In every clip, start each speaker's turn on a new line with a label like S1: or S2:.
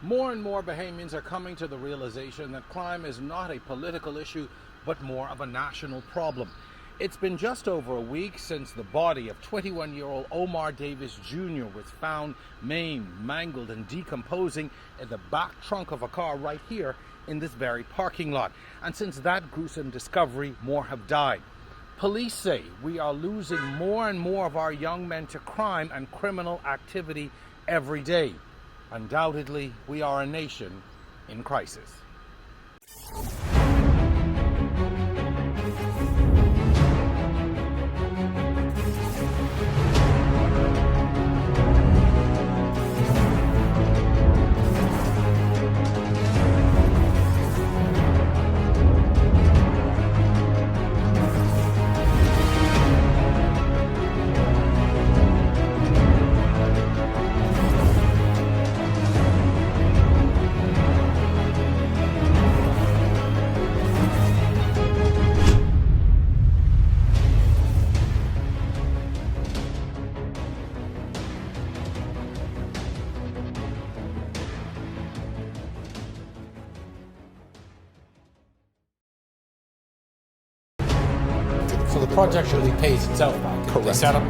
S1: More and more Bahamians are coming to the realization that crime is not a political issue, but more of a national problem. It's been just over a week since the body of 21-year-old Omar Davis Jr. was found maimed, mangled, and decomposing in the back trunk of a car right here in this very parking lot. And since that gruesome discovery, more have died. Police say we are losing more and more of our young men to crime and criminal activity every day. Undoubtedly, we are a nation in crisis. So the project really pays itself back.
S2: Correct.
S1: They set up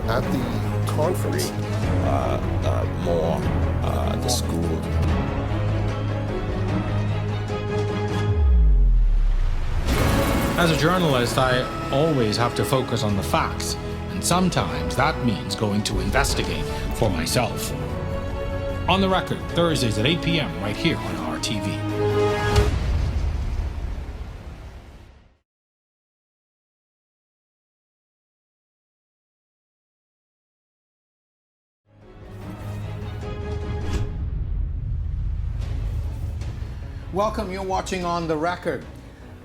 S2: At the conference,
S3: the school.
S4: As a journalist, I always have to focus on the facts, and sometimes that means going to investigate for myself. On the Record, Thursdays at 8 p.m. right here on RTV.
S1: Welcome, you're watching On the Record.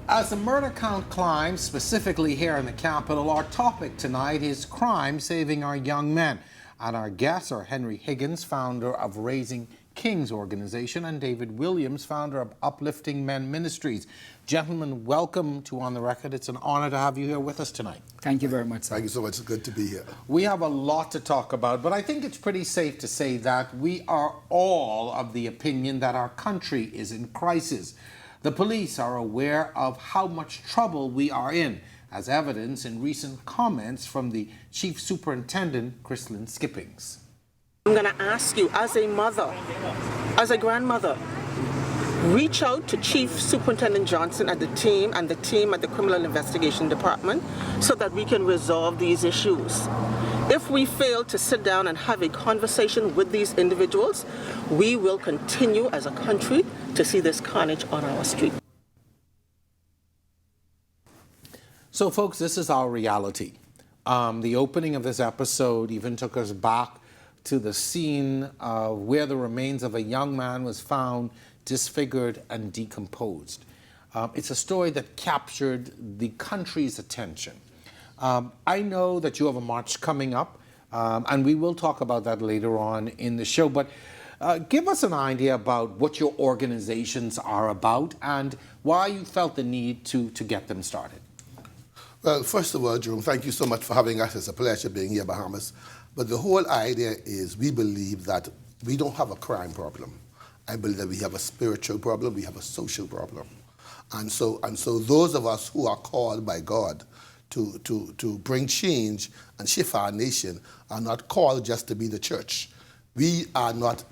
S1: As the murder count climbs, specifically here in the capital, our topic tonight is crime saving our young men. And our guests are Henry Higgins, founder of Raising Kings organization, and David Williams, founder of Uplifting Men Ministries. Gentlemen, welcome to On the Record. It's an honor to have you here with us tonight.
S5: Thank you very much, sir.
S2: thank you so much. It's good to be here.
S1: We have a lot to talk about, but I think it's pretty safe to say that we are all of the opinion that our country is in crisis. The police are aware of how much trouble we are in, as evidence in recent comments from the Chief Superintendent, Chrislyn Skippings.
S6: I'm going to ask you, as a mother, as a grandmother, reach out to Chief Superintendent Johnson and the team at the Criminal Investigation Department so that we can resolve these issues. If we fail to sit down and have a conversation with these individuals, we will continue as a country to see this carnage on our street.
S1: So, folks, this is our reality. The opening of this episode even took us back to the scene where the remains of a young man was found disfigured and decomposed. It's a story that captured the country's attention. I know that you have a march coming up, and we will talk about that later on in the show, but give us an idea about what your organizations are about and why you felt the need to get them started.
S2: Well, first of all, Jerome, thank you so much for having us. It's a pleasure being here, Bahamas. But the whole idea is we believe that we don't have a crime problem. I believe that we have a spiritual problem, we have a social problem. And so those of us who are called by God to bring change and shift our nation are not called just to be the church. We are not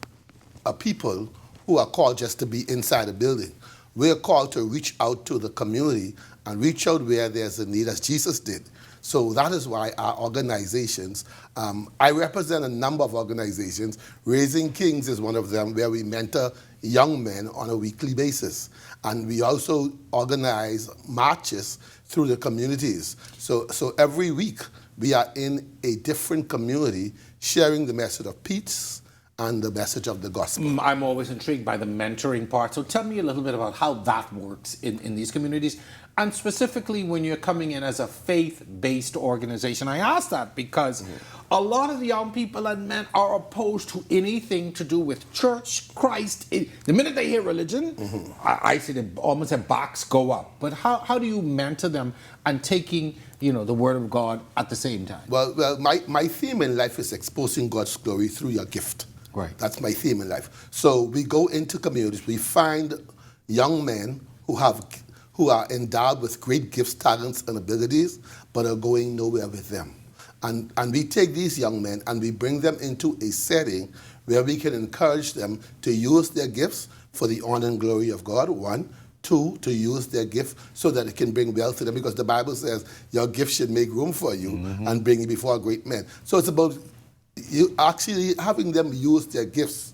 S2: a people who are called just to be inside a building. We're called to reach out to the community and reach out where there's a need, as Jesus did. So that is why our organizations, I represent a number of organizations. Raising Kings is one of them, where we mentor young men on a weekly basis. And we also organize marches through the communities. So every week we are in a different community sharing the message of peace and the message of the gospel.
S1: I'm always intrigued by the mentoring part. So tell me a little bit about how that works in these communities. And specifically when you're coming in as a faith-based organization. I ask that because a lot of the young people and men are opposed to anything to do with church, Christ. The minute they hear religion, I see them almost their backs go up. But how do you mentor them and taking the word of God at the same time?
S2: Well, my theme in life is exposing God's glory through your gift.
S1: Right.
S2: That's my theme in life. So we go into communities, we find young men who are endowed with great gifts, talents, and abilities, but are going nowhere with them. And we take these young men and we bring them into a setting where we can encourage them to use their gifts for the honor and glory of God, one. Two, to use their gift so that it can bring wealth to them, because the Bible says your gift should make room for you and bring you before great men. So it's about you actually having them use their gifts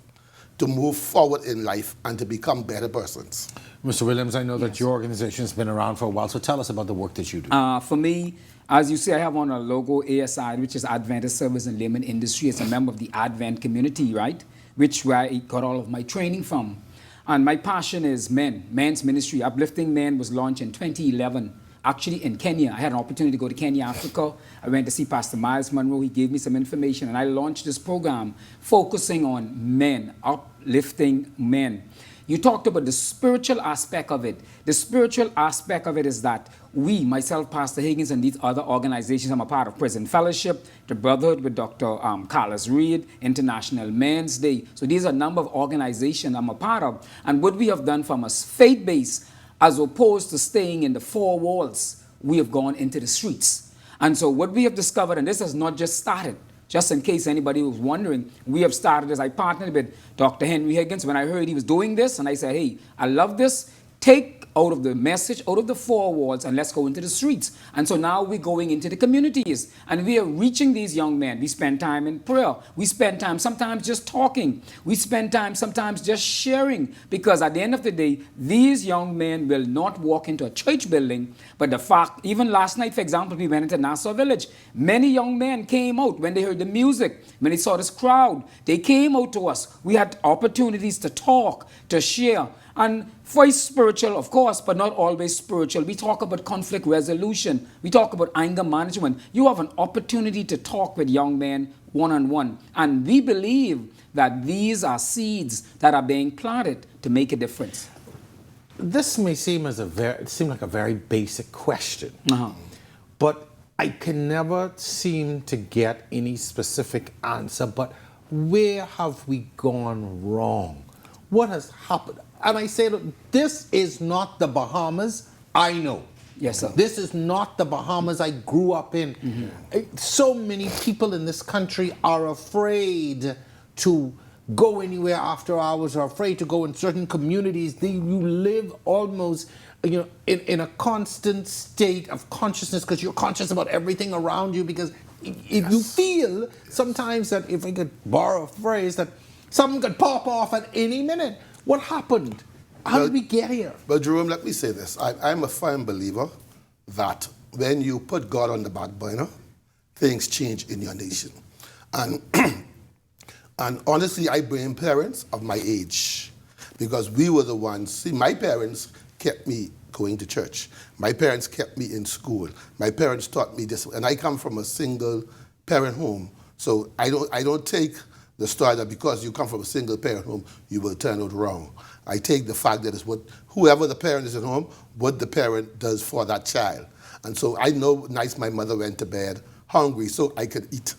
S2: to move forward in life and to become better persons.
S1: Mr. Williams, I know that your organization has been around for a while, so tell us about the work that you do.
S3: For me, as you see, I have on a logo ASI, which is Adventist Service and Layman Industry. It's a member of the Advent community, right? Where I got all of my training from. And my passion is men's ministry. Uplifting Men was launched in 2011, actually in Kenya. I had an opportunity to go to Kenya, Africa. I went to see Pastor Miles Monroe. He gave me some information, and I launched this program focusing on men, uplifting men. You talked about the spiritual aspect of it. The spiritual aspect of it is that we, myself, Pastor Higgins, and these other organizations, I'm a part of Prison Fellowship, the Brotherhood with Dr. Carlos Reed, International Men's Day. So these are a number of organizations I'm a part of. And what we have done from a faith base, as opposed to staying in the four walls, we have gone into the streets. And so what we have discovered, and this has not just started, just in case anybody was wondering, we have started as I partnered with Dr. Henry Higgins when I heard he was doing this, and I said, hey, I love this. Take out of the message, out of the four walls, and let's go into the streets. And so now we're going into the communities, and we are reaching these young men. We spend time in prayer. We spend time sometimes just talking. We spend time sometimes just sharing, because at the end of the day, these young men will not walk into a church building, but the fact, even last night, for example, we went into Nassau Village. Many young men came out when they heard the music, when they saw this crowd. They came out to us. We had opportunities to talk, to share. And very spiritual, of course, but not always spiritual. We talk about conflict resolution. We talk about anger management. You have an opportunity to talk with young men one-on-one. And we believe that these are seeds that are being planted to make a difference.
S1: This may seem like a very basic question, but I can never seem to get any specific answer. But where have we gone wrong? What has happened? And I say, this is not the Bahamas I know.
S3: Yes, sir.
S1: This is not the Bahamas I grew up in. So many people in this country are afraid to go anywhere after hours, are afraid to go in certain communities. You live almost in a constant state of consciousness, because you're conscious about everything around you, because if you feel sometimes that, if I could borrow a phrase, that something could pop off at any minute. What happened? How did we get here?
S2: Well, Jerome, let me say this. I'm a firm believer that when you put God on the back burner, things change in your nation. And, and honestly, I blame parents of my age, because we were the ones. See, my parents kept me going to church. My parents kept me in school. My parents taught me this. And I come from a single parent home. So I don't take the story that because you come from a single parent home, you will turn out wrong. I take the fact that it's what whoever the parent is at home, what the parent does for that child. And so I know nights my mother went to bed hungry so I could eat,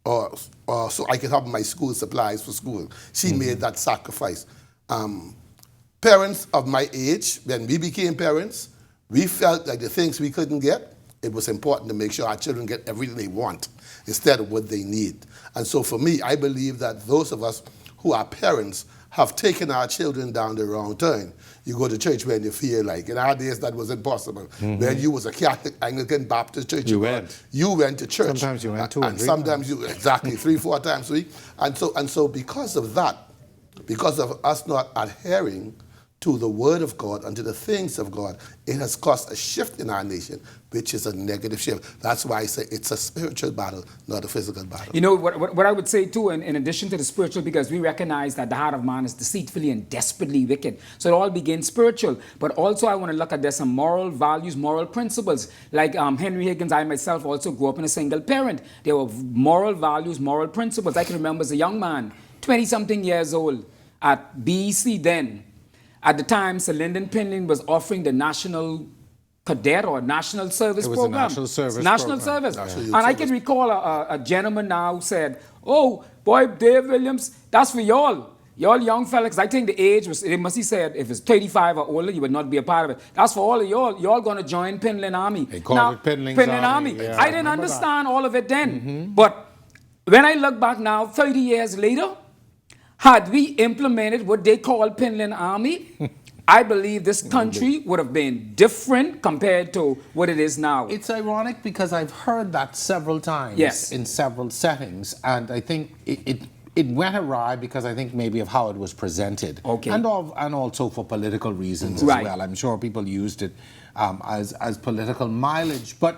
S2: or so I could have my school supplies for school. She made that sacrifice. Parents of my age, when we became parents, we felt like the things we couldn't get, it was important to make sure our children get everything they want instead of what they need. And so for me, I believe that those of us who are parents have taken our children down the wrong turn. You go to church when you feel like. In our days, that was impossible. When you was a Catholic, Anglican, Baptist church, you went to church.
S1: Sometimes you went 2 or 3
S2: sometimes times. Exactly, 3-4 times a week. And so because of that, because of us not adhering to the Word of God and to the things of God, it has caused a shift in our nation, which is a negative shift. That's why I say it's a spiritual battle, not a physical battle.
S3: You know, what I would say too, in addition to the spiritual, because we recognize that the heart of man is deceitfully and desperately wicked. So it all begins spiritual. But also I want to look at there's some moral values, moral principles. Like Henry Higgins, I myself also grew up in a single parent. There were moral values, moral principles. I can remember as a young man, 20-something years old, at BEC then. At the time, Sir Lyndon Pinlin was offering the national cadet or national service
S1: It was a
S3: program.
S1: national service
S3: It's national
S1: program.
S3: service.
S2: National
S3: And
S2: youth
S3: I can
S2: service.
S3: recall a gentleman now who said, "Oh, boy, Dave Williams, that's for y'all. Y'all young fellas." I think the age was, he said, if it's 35 or older, you would not be a part of it. That's for all of y'all. Y'all going to join Pinland Army.
S1: They called it Pinling's Army. Yeah,
S3: I
S1: I
S3: didn't
S1: remember
S3: understand all of it then. But when I look back now, 30 years later, had we implemented what they call Pinland Army, I believe this country would have been different compared to what it is now.
S1: It's ironic because I've heard that several times
S3: Yes.
S1: in several settings, and I think it went awry because I think maybe of how it was presented,
S3: Okay.
S1: and also for political reasons
S3: Right.
S1: as well. I'm sure people used it as political mileage. But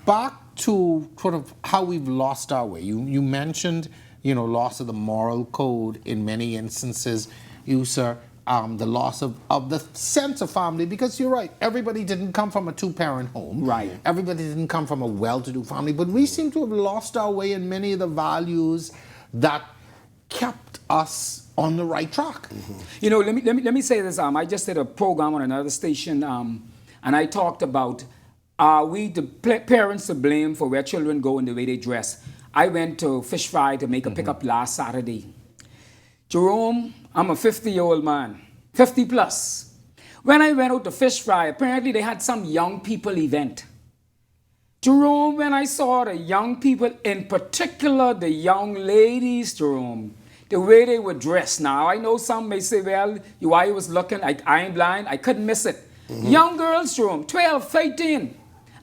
S1: back to sort of how we've lost our way. You mentioned, loss of the moral code in many instances. You, sir, the loss of the sense of family, because you're right, everybody didn't come from a two-parent home.
S3: Right.
S1: Everybody didn't come from a well-to-do family, but we seem to have lost our way in many of the values that kept us on the right track.
S3: Let me say this. I just did a program on another station, and I talked about, are we the parents to blame for where children go and the way they dress? I went to Fish Fry to make a pickup last Saturday. Jerome, I'm a 50-year-old man, 50 plus. When I went out to Fish Fry, apparently they had some young people event. Jerome, when I saw the young people, in particular the young ladies, Jerome, the way they were dressed. Now, I know some may say, well, why you was looking, I ain't blind, I couldn't miss it. Young girls, Jerome, 12, 13,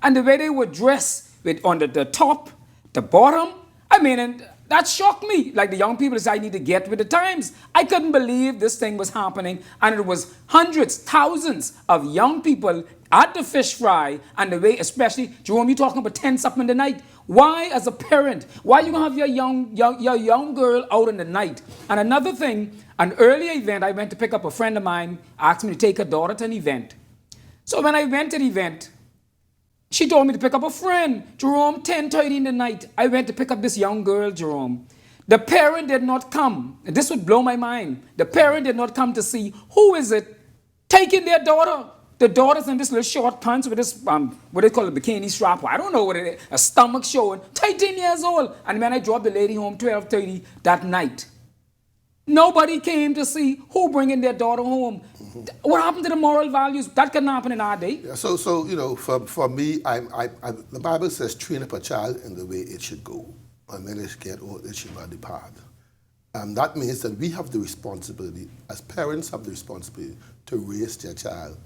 S3: and the way they were dressed with on the top, the bottom, and that shocked me. Like the young people said, I need to get with the times. I couldn't believe this thing was happening, and it was hundreds, thousands of young people at the Fish Fry, and the way, especially, Jerome, you talking about 10 something in the night. Why, as a parent, why you gonna have your young girl out in the night? And another thing, an earlier event, I went to pick up a friend of mine, asked me to take her daughter to an event. So when I went to the event, she told me to pick up a friend. Jerome, 10:30 in the night. I went to pick up this young girl, Jerome. The parent did not come. And this would blow my mind. The parent did not come to see who is it taking their daughter. The daughter's in this little short pants with this, what they call a bikini strap. I don't know what it is. A stomach showing. 13 years old. And when I dropped the lady home 12:30 that night, nobody came to see who bringing their daughter home. What happened to the moral values? That couldn't happen in our day.
S2: Yeah, so for me, the Bible says, train up a child in the way it should go, and when it get old, it should not depart. That means that we have the responsibility, as parents have the responsibility, to raise their child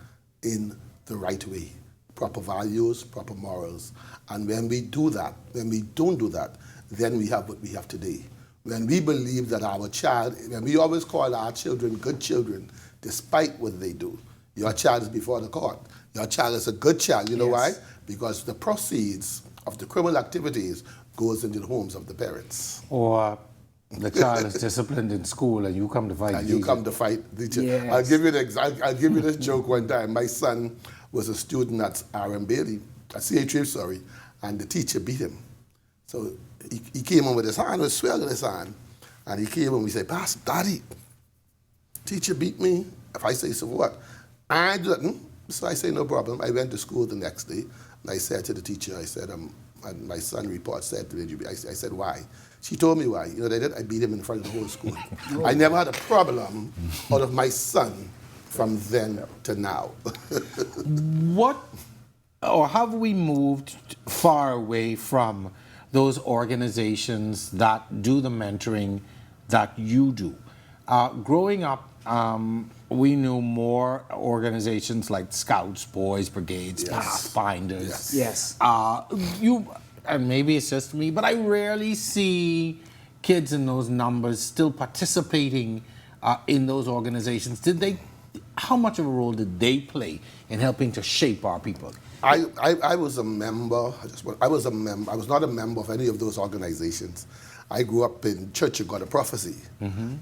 S2: in the right way, proper values, proper morals. And when we do that, when we don't do that, then we have what we have today. When we believe that our child, when we always call our children good children, despite what they do. Your child is before the court. Your child is a good child. You know why? Because the proceeds of the criminal activities goes into the homes of the parents.
S1: Or the child is disciplined in school and you come to fight.
S2: And you come to fight.
S3: Yes.
S2: I'll give you this joke one time. My son was a student at R.M. Bailey, at CH, sorry, and the teacher beat him. So he came in with his hand, with swell in his hand, and he came in and he said, Pastor, Daddy, teacher beat me. If I say, so what? I didn't. So I say, no problem. I went to school the next day, and I said to the teacher, I said, and my son report said to me, I said, why? She told me why. You know, they did. I beat him in front of the whole school. I never had a problem out of my son from then to now.
S1: What, or have we moved far away from those organizations that do the mentoring that you do? Growing up, we knew more organizations like Scouts, Boys Brigades, Pathfinders.
S3: Yes.
S1: And maybe it's just me, but I rarely see kids in those numbers still participating in those organizations. How much of a role did they play in helping to shape our people?
S2: I was a member. I was not a member of any of those organizations. I grew up in Church of God of Prophecy,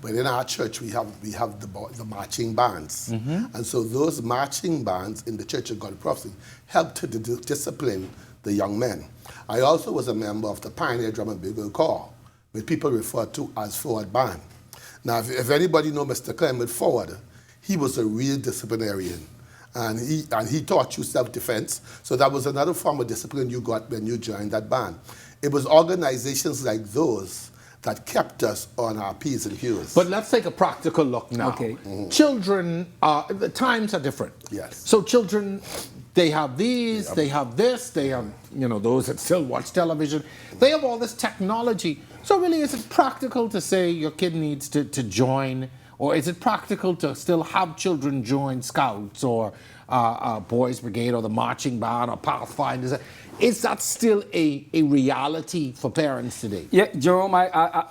S2: but in our church we have the marching bands, and so those marching bands in the Church of God of Prophecy helped to discipline the young men. I also was a member of the Pioneer Drum and Bugle Corps, which people refer to as Forward Band. Now, if anybody know Mr. Clement Forward, he was a real disciplinarian. and he taught you self-defense. So that was another form of discipline you got when you joined that band. It was organizations like those that kept us on our P's and Q's.
S1: But let's take a practical look now.
S3: Okay.
S1: Children, the times are different.
S2: Yes.
S1: So children, they have these, they have this, they have, those that still watch television. They have all this technology. So really, is it practical to say your kid needs to join? Or is it practical to still have children join Scouts or Boys Brigade or the marching band or Pathfinders? Is that still a reality for parents today?
S3: Yeah, Jerome,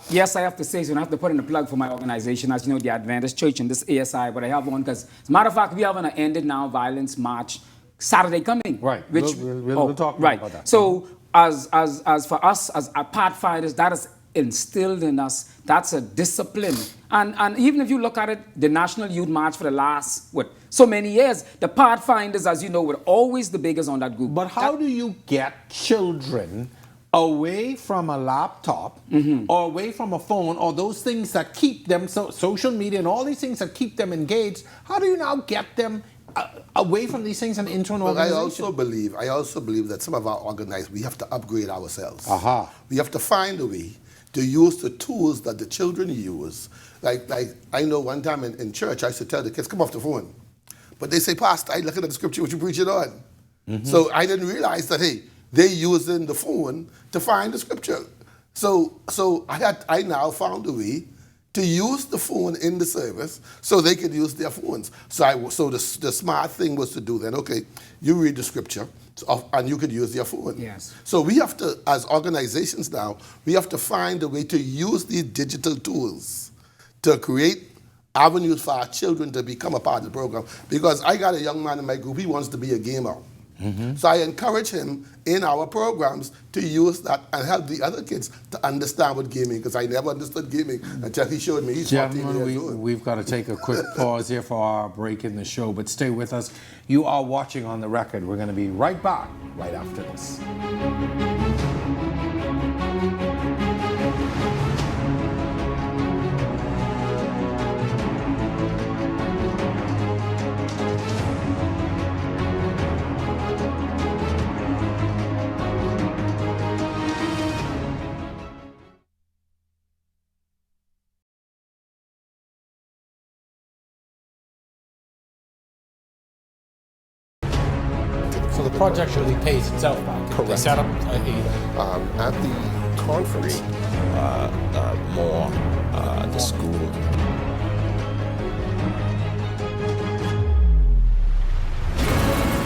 S3: yes, I have to say so, and I have to put in a plug for my organization, as you know, the Adventist Church and this ASI, but I have one because, as a matter of fact, we have an Ended Now Violence March Saturday coming.
S1: Right,
S3: Which,
S1: we'll talk
S3: right.
S1: about that.
S3: So, as for us, as Pathfinders, that is instilled in us. That's a discipline. And even if you look at it, the National Youth March for the last, so many years, the Pathfinders, as you know, were always the biggest on that group.
S1: But how do you get children away from a laptop or away from a phone or those things that keep them, social media and all these things that keep them engaged? How do you now get them away from these things and into an organization?
S2: I also believe that some of our organizers, we have to upgrade ourselves.
S1: Aha.
S2: We have to find a way to use the tools that the children use. Like I know one time in church, I used to tell the kids, come off the phone. But they say, Pastor, I looking at the scripture, what you preaching on? So I didn't realize that, hey, they're using the phone to find the scripture. So I now found a way to use the phone in the service so they could use their phones. So the smart thing was to do then, okay, you read the scripture, and you could use your phone.
S3: Yes.
S2: So we have to, as organizations now, we have to find a way to use these digital tools to create avenues for our children to become a part of the program. Because I got a young man in my group, he wants to be a gamer. So I encourage him in our programs to use that and help the other kids to understand what gaming, because I never understood gaming until he showed me. He's 14 years old.
S1: We've got to take a quick pause here for our break in the show, but stay with us. You are watching On the Record. We're going to be right back right after this. So the project really pays itself back.
S5: Correct.
S1: They set up
S5: At the conference, the school.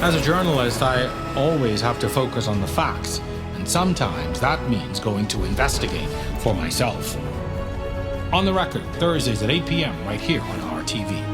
S4: As a journalist, I always have to focus on the facts, and sometimes that means going to investigate for myself. On the Record, Thursdays at 8 p.m. right here on RTV.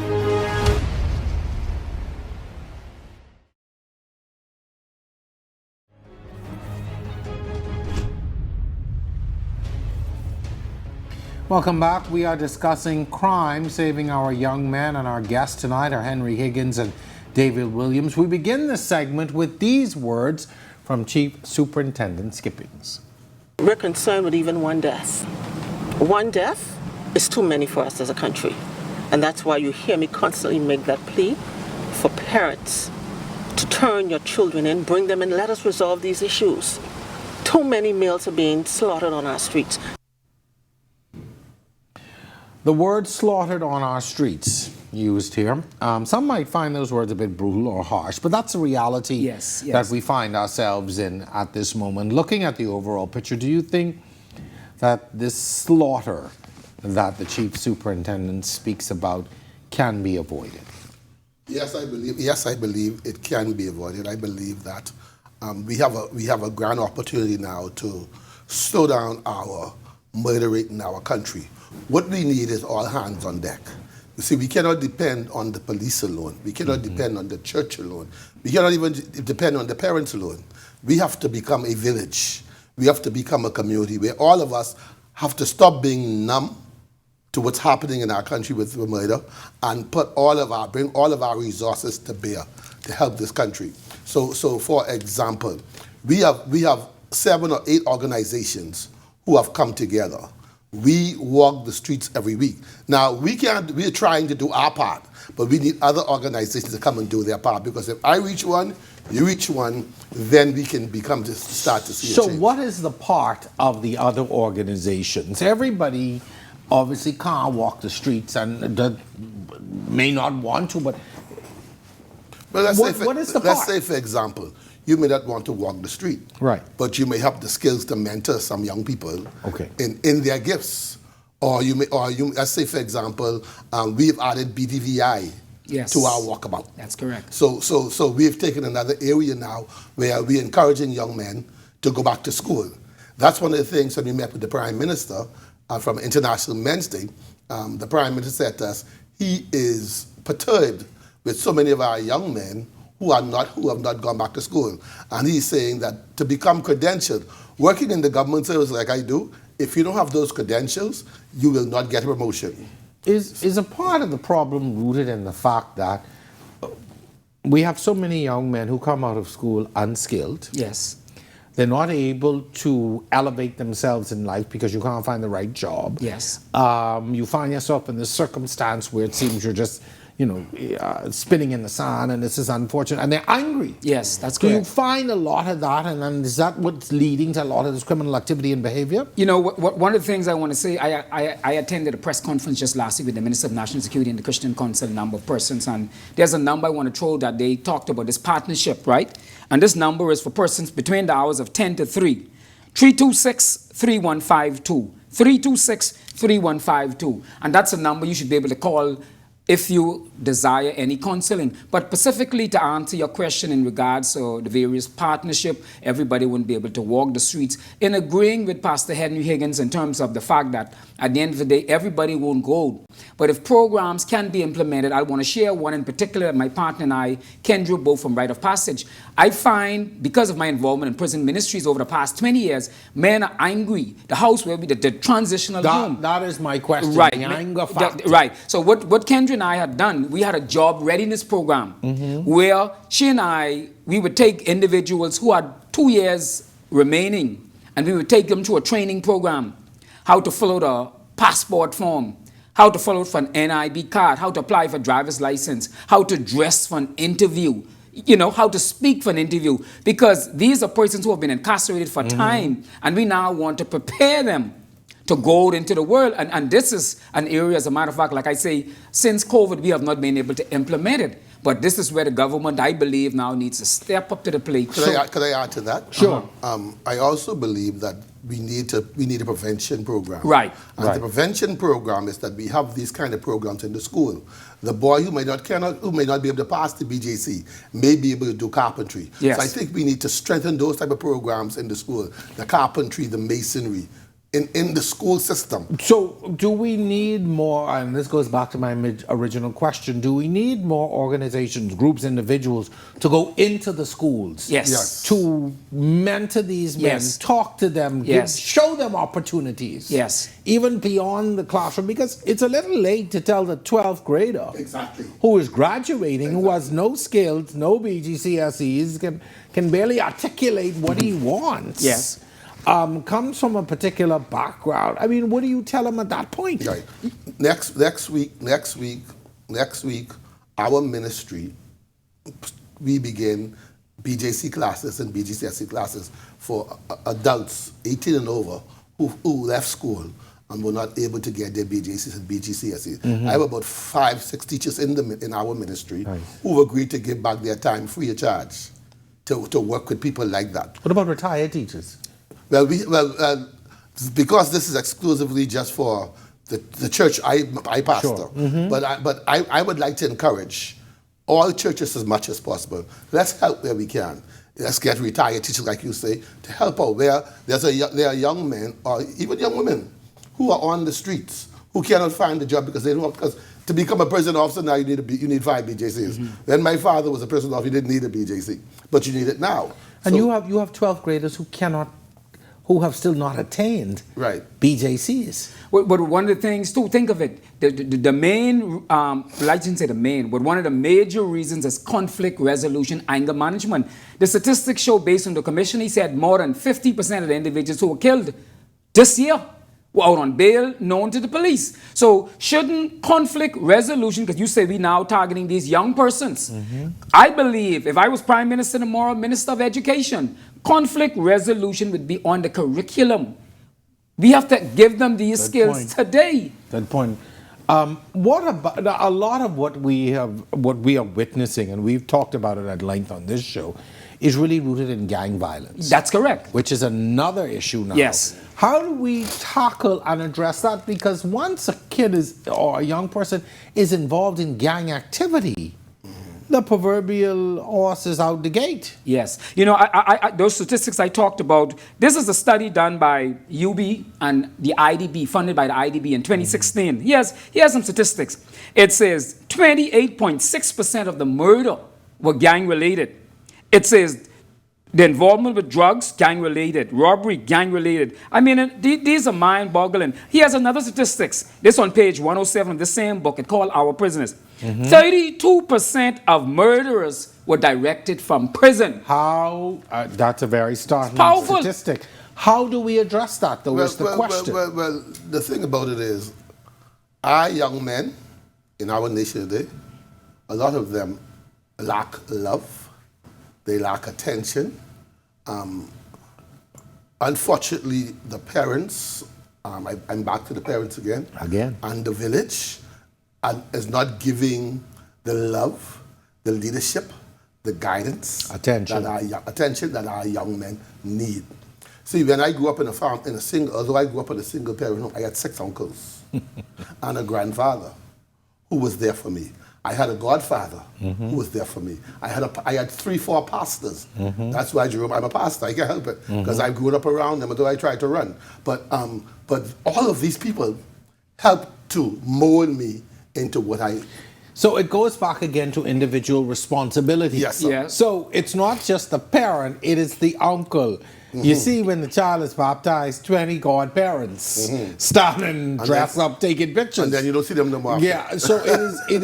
S1: Welcome back. We are discussing crime saving our young men, and our guests tonight are Henry Higgins and David Williams. We begin this segment with these words from Chief Superintendent Skippings.
S6: We're concerned with even one death. One death is too many for us as a country. And that's why you hear me constantly make that plea for parents to turn your children in, bring them in, let us resolve these issues. Too many males are being slaughtered on our streets.
S1: The word slaughtered on our streets used here. Some might find those words a bit brutal or harsh, but that's a reality that we find ourselves in at this moment. Looking at the overall picture, do you think that this slaughter that the Chief Superintendent speaks about can be avoided?
S2: Yes, I believe it can be avoided. I believe that we have a grand opportunity now to slow down our murder rate in our country. What we need is all hands on deck. You see, we cannot depend on the police alone. We cannot depend on the church alone. We cannot even depend on the parents alone. We have to become a village. We have to become a community where all of us have to stop being numb to what's happening in our country with the murder and bring all of our resources to bear to help this country. So for example, we have 7 or 8 organizations who have come together. We walk the streets every week. Now, we're trying to do our part, but we need other organizations to come and do their part, because if I reach one, you reach one, then we can start to see a
S1: So
S2: change.
S1: what is the part of the other organizations? Everybody obviously can't walk the streets and may not want to, but
S2: Well,
S1: what is the
S2: let's
S1: part?
S2: say, for example, you may not want to walk the street,
S1: Right.
S2: but you may have the skills to mentor some young people,
S1: Okay.
S2: in their gifts, let's say, for example, we've added BDVI
S3: Yes.
S2: to our walkabout.
S3: That's correct.
S2: So we've taken another area now where we're encouraging young men to go back to school. That's one of the things when we met with the Prime Minister from International Men's Day. The Prime Minister said to us, he is perturbed with so many of our young men who have not gone back to school. And he's saying that to become credentialed, working in the government service like I do, if you don't have those credentials, you will not get a promotion.
S1: Is a part of the problem rooted in the fact that we have so many young men who come out of school unskilled?
S3: Yes.
S1: They're not able to elevate themselves in life because you can't find the right job.
S3: Yes.
S1: You find yourself in this circumstance where it seems you're just, spinning in the sand, and this is unfortunate, and they're angry.
S3: Yes, that's
S1: Do you
S3: correct.
S1: find a lot of that, and then is that what's leading to a lot of this criminal activity and behavior?
S3: You know, one of the things I want to say, I attended a press conference just last week with the Minister of National Security and the Christian Council, a number of persons, and there's a number I want to throw that they talked about, this partnership, right? And this number is for persons between the hours of 10 to 3. 326-3152. 326-3152. And that's a number you should be able to call if you desire any counseling. But specifically to answer your question in regards to the various partnership, everybody wouldn't be able to walk the streets. In agreeing with Pastor Henry Higgins in terms of the fact that at the end of the day, everybody won't go. But if programs can be implemented, I want to share one in particular that my partner and I, Ken Drew, both from Rite of Passage. I find, because of my involvement in prison ministries over the past 20 years, men are angry. The house where we, the transitional home.
S1: That is my question.
S3: Right.
S1: The anger factor.
S3: Right. So what Kendra and I had done, we had a job readiness program where she and we would take individuals who had 2 years remaining, and we would take them to a training program, how to fill out a passport form, how to fill out for an NIB card, how to apply for driver's license, how to dress for an interview, how to speak for an interview, because these are persons who have been incarcerated for time, and we now want to prepare them to go into the world. And this is an area, as a matter of fact, like I say, since COVID, we have not been able to implement it. But this is where the government, I believe, now needs to step up to the plate.
S2: Could I add to that?
S1: Sure.
S2: I also believe that we need a prevention program.
S3: Right.
S2: And the prevention program is that we have these kind of programs in the school. The boy who may not be able to pass the BJC may be able to do carpentry.
S3: Yes.
S2: So I think we need to strengthen those type of programs in the school. The carpentry, the masonry, in the school system.
S1: So do we need more, and this goes back to my original question, do we need more organizations, groups, individuals to go into the schools?
S3: Yes.
S1: To mentor these men,
S3: Yes.
S1: talk to them,
S3: Yes.
S1: show them opportunities.
S3: Yes.
S1: Even beyond the classroom, because it's a little late to tell the 12th grader
S2: Exactly.
S1: who is graduating, who has no skills, no BGCSEs, can barely articulate what he wants.
S3: Yes.
S1: Comes from a particular background. I mean, what do you tell him at that point?
S2: Right. Next week, our ministry, we begin BJC classes and BGCSE classes for adults 18 and over who left school and were not able to get their BJCs and BGCSEs. I have about 5-6 teachers in our ministry who've agreed to give back their time free of charge to work with people like that.
S1: What about retired teachers?
S2: Well, because this is exclusively just for the church I pastor,
S1: Sure.
S2: but I would like to encourage all churches as much as possible. Let's help where we can. Let's get retired teachers, like you say, to help out where there are young men or even young women who are on the streets who cannot find a job because they don't. Because to become a prison officer now, you need 5 BJCs. When my father was a prison officer, he didn't need a BJC, but you need it now.
S1: And
S2: So-
S1: you have 12th graders who have still not attained BJCs.
S3: But one of the things, too, think of it, the main, I shouldn't say the main, but one of the major reasons is conflict resolution, anger management. The statistics show, based on the commission, he said more than 50% of the individuals who were killed this year were out on bail, known to the police. So shouldn't conflict resolution, because you say we now targeting these young persons. I believe if I was Prime Minister tomorrow, Minister of Education, conflict resolution would be on the curriculum. We have to give them these skills today.
S1: Good point. What about a lot of what we are witnessing, and we've talked about it at length on this show, is really rooted in gang violence.
S3: That's correct.
S1: Which is another issue now.
S3: Yes.
S1: How do we tackle and address that? Because once a kid or a young person is involved in gang activity, the proverbial horse is out the gate.
S3: Yes. You know, those statistics I talked about, this is a study done by UB and the IDB, funded by the IDB in 2016. Here's some statistics. It says 28.6% of the murder were gang-related. It says the involvement with drugs, gang-related. Robbery, gang-related. I mean, these are mind-boggling. Here's another statistics. This on page 107 of the same book. It's called Our Prisoners. 32% of murderers were directed from prison.
S1: How? That's a very startling
S3: Powerful
S1: statistic. How do we address that, though, is the question.
S2: Well, the thing about it is, our young men in our nation today, a lot of them lack love. They lack attention. Unfortunately, the parents, I'm back to the parents again. And the village is not giving the love, the leadership, the guidance, attention that our young men need. See, when I grew up in a farm, although I grew up in a single parent home, I had 6 uncles and a grandfather who was there for me. I had a godfather who was there for me. I had 3, 4 pastors. That's why, Jerome, I'm a pastor. I can't help it because I grew up around them, although I tried to run. But all of these people helped to mold me into what I.
S1: So it goes back again to individual responsibility.
S2: Yes, sir.
S3: Yes.
S1: So it's not just the parent; it is the uncle. You see, when the child is baptized, 20 godparents standing, dressed up, taking pictures,
S2: and then you don't see them no more.
S1: Yeah, so it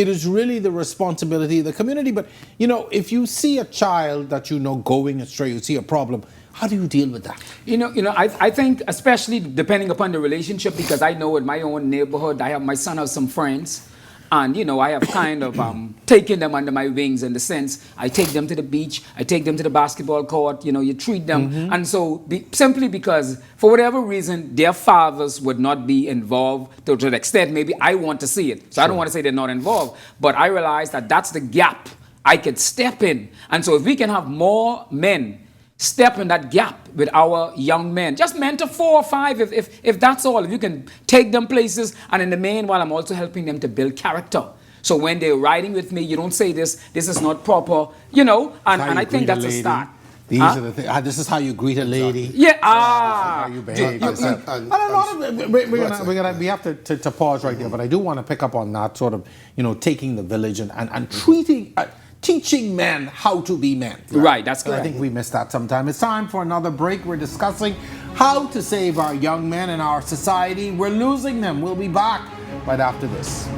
S1: is really the responsibility of the community. But you know, if you see a child that you know going astray, you see a problem. How do you deal with that?
S3: You know, I think especially depending upon the relationship, because I know in my own neighborhood, my son has some friends. And, you know, I have kind of taken them under my wings in the sense I take them to the beach, I take them to the basketball court, you know, you treat them. And so simply because, for whatever reason, their fathers would not be involved to the extent maybe I want to see it. So I don't want to say they're not involved, but I realize that that's the gap I could step in. And so if we can have more men step in that gap with our young men. Just mentor 4 or 5 if that's all. If you can take them places, and in the meanwhile, I'm also helping them to build character. So when they're riding with me, you don't say this is not proper, you know, and I think that's a start.
S1: These are the things. This is how you greet a lady.
S3: Yeah.
S1: How you behave yourself. We have to pause right there, but I do want to pick up on that sort of, you know, taking the village and treating. Teaching men how to be men.
S3: Right, that's correct.
S1: I think we miss that sometime. It's time for another break. We're discussing how to save our young men in our society. We're losing them. We'll be back right after this.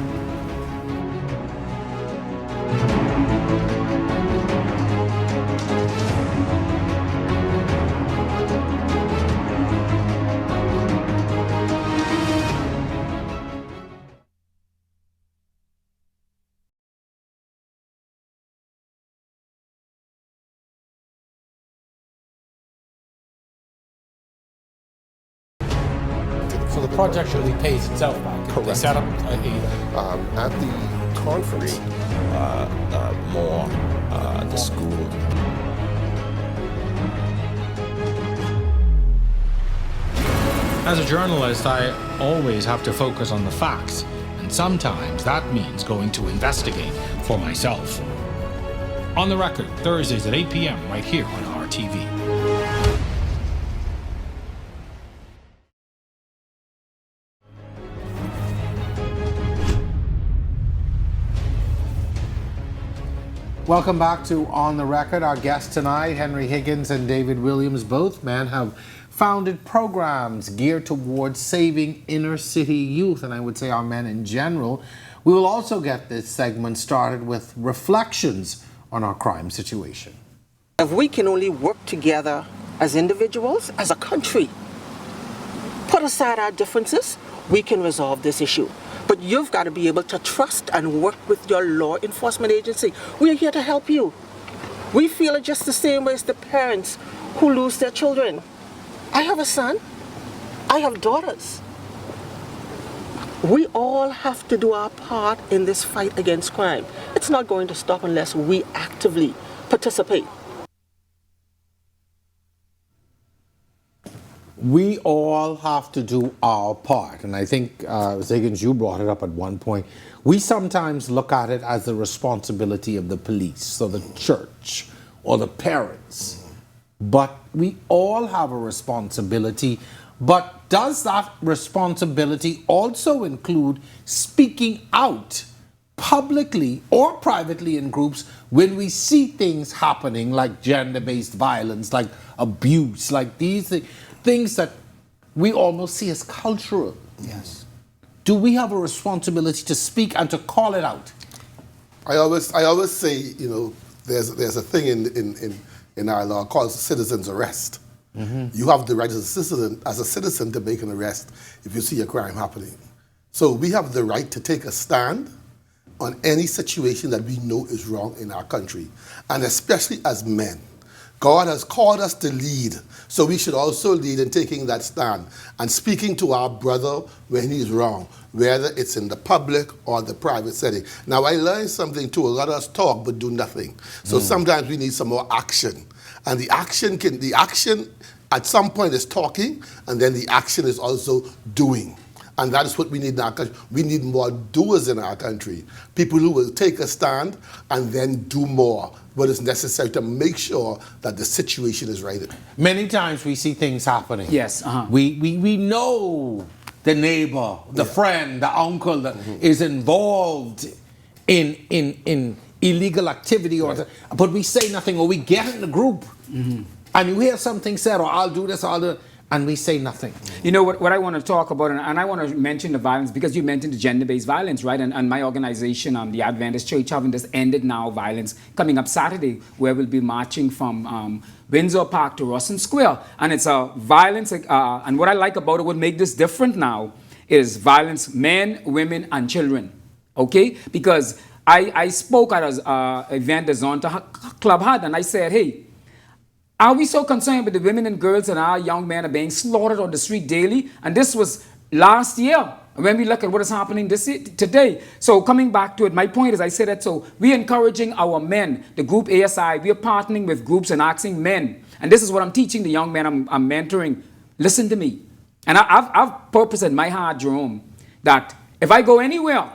S1: So the project really pays itself back.
S5: Correct.
S1: They set up
S5: At the conference, the school.
S4: As a journalist, I always have to focus on the facts, and sometimes that means going to investigate for myself. On the Record, Thursdays at 8 p.m. right here on RTV.
S1: Welcome back to On the Record. Our guests tonight, Henry Higgins and David Williams, both men have founded programs geared towards saving inner city youth, and I would say our men in general. We will also get this segment started with reflections on our crime situation.
S6: If we can only work together as individuals, as a country, put aside our differences, we can resolve this issue. But you've got to be able to trust and work with your law enforcement agency. We're here to help you. We feel it just the same way as the parents who lose their children. I have a son. I have daughters. We all have to do our part in this fight against crime. It's not going to stop unless we actively participate.
S1: We all have to do our part. And I think, Zagans, you brought it up at one point. We sometimes look at it as the responsibility of the police or the church or the parents. But we all have a responsibility. But does that responsibility also include speaking out publicly or privately in groups when we see things happening like gender-based violence, like abuse, like these things that we almost see as cultural?
S2: Yes.
S1: Do we have a responsibility to speak and to call it out?
S2: I always say, you know, there's a thing in our law called citizen's arrest. You have the right as a citizen to make an arrest if you see a crime happening. So we have the right to take a stand on any situation that we know is wrong in our country, and especially as men. God has called us to lead, so we should also lead in taking that stand and speaking to our brother when he's wrong, whether it's in the public or the private setting. Now, I learned something too. A lot of us talk but do nothing. So sometimes we need some more action. And the action at some point is talking, and then the action is also doing. And that is what we need in our country. We need more doers in our country. People who will take a stand and then do more, what is necessary to make sure that the situation is right.
S1: Many times we see things happening.
S3: Yes.
S1: We know the neighbor, the friend, the uncle that is involved in illegal activity, but we say nothing, or we get in the group and you hear something said, or I'll do this, I'll do it, and we say nothing.
S3: You know what I want to talk about, and I want to mention the violence, because you mentioned the gender-based violence, right? And my organization, the Adventist Church, having this Ended Now violence coming up Saturday, where we'll be marching from Windsor Park to Russell Square. And it's a violence, and what I like about it, what make this different now, is violence, men, women, and children, okay? Because I spoke at an event the Zonta Club had, and I said, hey, are we so concerned with the women and girls and our young men are being slaughtered on the street daily? And this was last year, when we look at what is happening today. So coming back to it, my point is, I say that, so we're encouraging our men, the group ASI, we're partnering with groups and asking men, and this is what I'm teaching the young men I'm mentoring, listen to me. And I've purposed in my heart, Jerome, that if I go anywhere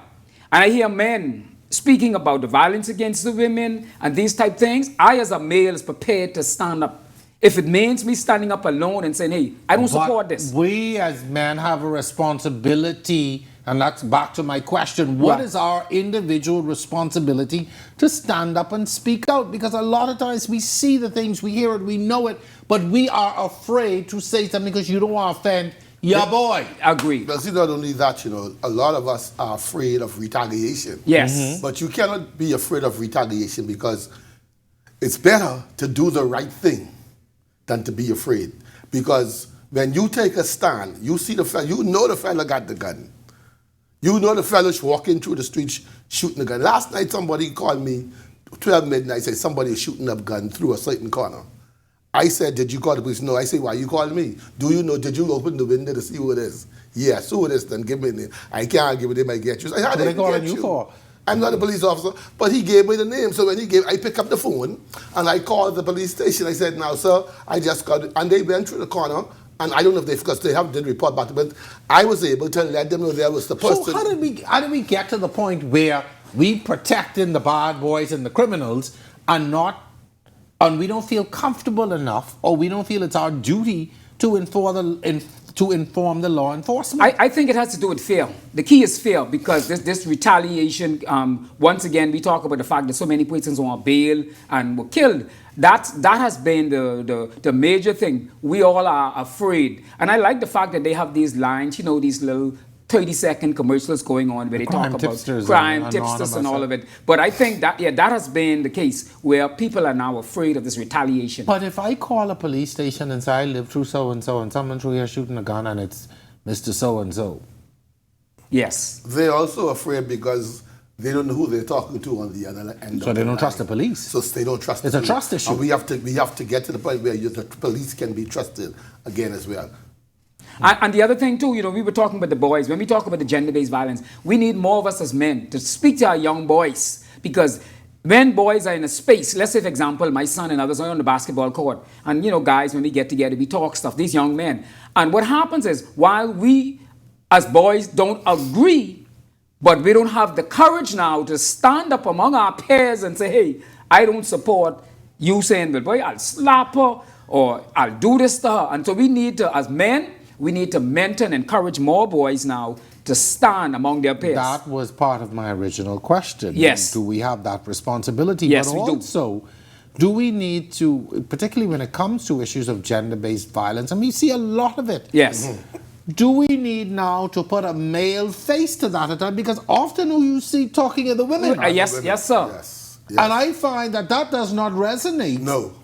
S3: and I hear men speaking about the violence against the women and these type things, I as a male is prepared to stand up. If it means me standing up alone and saying, hey, I don't support this.
S1: We as men have a responsibility, and that's back to my question. What is our individual responsibility to stand up and speak out? Because a lot of times we see the things, we hear it, we know it, but we are afraid to say something because you don't want to offend your boy.
S3: Agree.
S2: But see, not only that, you know, a lot of us are afraid of retaliation.
S3: Yes.
S2: But you cannot be afraid of retaliation, because it's better to do the right thing than to be afraid. Because when you take a stand, you see the fella, you know the fella got the gun. You know the fella's walking through the street shooting a gun. Last night somebody called me, 12 midnight, said somebody is shooting a gun through a certain corner. I said, did you call the police? No. I say, why you called me? Do you know, did you open the window to see who it is? Yes, who it is, then give me the name. I can't give it name, I get you. I said, how
S1: What are
S2: did
S1: they calling
S2: get
S1: you for?
S2: I'm not a police officer, but he gave me the name. So when I pick up the phone and I called the police station. I said, now, sir, I just got, and they went through the corner, and I don't know if because they did report back, but I was able to let them know there was the person.
S1: So how did we get to the point where we protecting the bad boys and the criminals and we don't feel comfortable enough, or we don't feel it's our duty to inform the law enforcement?
S3: I think it has to do with fear. The key is fear, because this retaliation, once again, we talk about the fact that so many persons were on bail and were killed. That has been the major thing. We all are afraid. And I like the fact that they have these lines, you know, these little 30-second commercials going on where they talk about crime, tipsters and all of it. But I think that, that has been the case where people are now afraid of this retaliation.
S1: But if I call a police station and say I live through so-and-so and someone through here shooting a gun and it's Mr. So-and-so.
S3: Yes.
S2: They're also afraid because they don't know who they're talking to on the other end.
S1: So they don't trust the police.
S2: So they don't trust.
S1: It's
S2: the
S1: a
S2: police.
S1: trust issue.
S2: And we have to get to the point where the police can be trusted again as well.
S3: And the other thing too, we were talking about the boys. When we talk about the gender-based violence, we need more of us as men to speak to our young boys, because when boys are in a space, let's say for example, my son and others are on the basketball court, and guys, when we get together, we talk stuff, these young men. And what happens is, while we as boys don't agree, but we don't have the courage now to stand up among our peers and say, hey, I don't support you saying, well, boy, I'll slap her or I'll do this to her. And so we need to, as men, we need to mentor and encourage more boys now to stand among their peers.
S1: That was part of my original question.
S3: Yes.
S1: Do we have that responsibility?
S3: Yes,
S1: but
S3: we do.
S1: also, do we need to, particularly when it comes to issues of gender-based violence, and we see a lot of it.
S3: Yes.
S1: Do we need now to put a male face to that at time? Because often who you see talking are the women.
S3: Yes, yes, sir.
S2: Yes.
S1: And I find that does not resonate.
S2: No.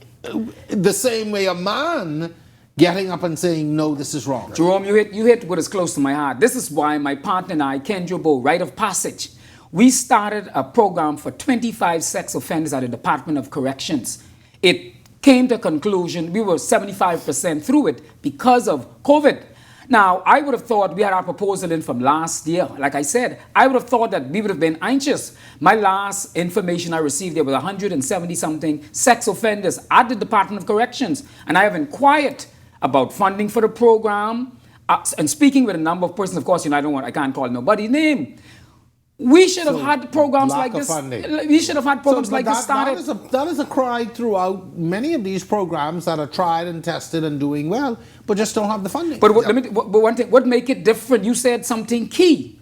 S1: The same way a man getting up and saying, no, this is wrong.
S3: Jerome, you hit what is close to my heart. This is why my partner and I, Ken Jobo, Rite of Passage, we started a program for 25 sex offenders at the Department of Corrections. It came to a conclusion, we were 75% through it because of COVID. Now, I would have thought, we had our proposal in from last year. Like I said, I would have thought that we would have been anxious. My last information I received, there was 170 something sex offenders at the Department of Corrections. And I have inquired about funding for the program, and speaking with a number of persons. Of course, I can't call nobody's name. We should have had programs like this. We should have had programs like this started.
S1: That is a cry throughout many of these programs that are tried and tested and doing well, but just don't have the funding.
S3: But one thing, what make it different? You said something key.